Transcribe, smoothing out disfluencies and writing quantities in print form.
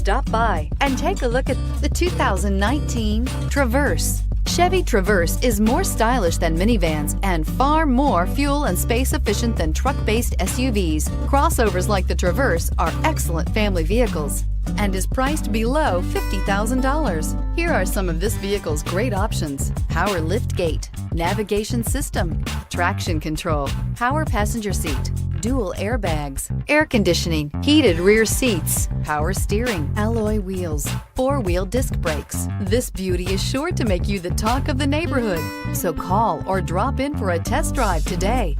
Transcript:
Stop by and take a look at the 2019 Traverse. Chevy Traverse is more stylish than minivans and far more fuel and space efficient than truck-based SUVs. Crossovers like the Traverse are excellent family vehicles and is priced below $50,000. Here are some of this vehicle's great options: power lift gate, navigation system, traction control, power passenger seat, dual airbags, air conditioning, heated rear seats, power steering, alloy wheels, four-wheel disc brakes. This beauty is sure to make you the talk of the neighborhood. So call or drop in for a test drive today.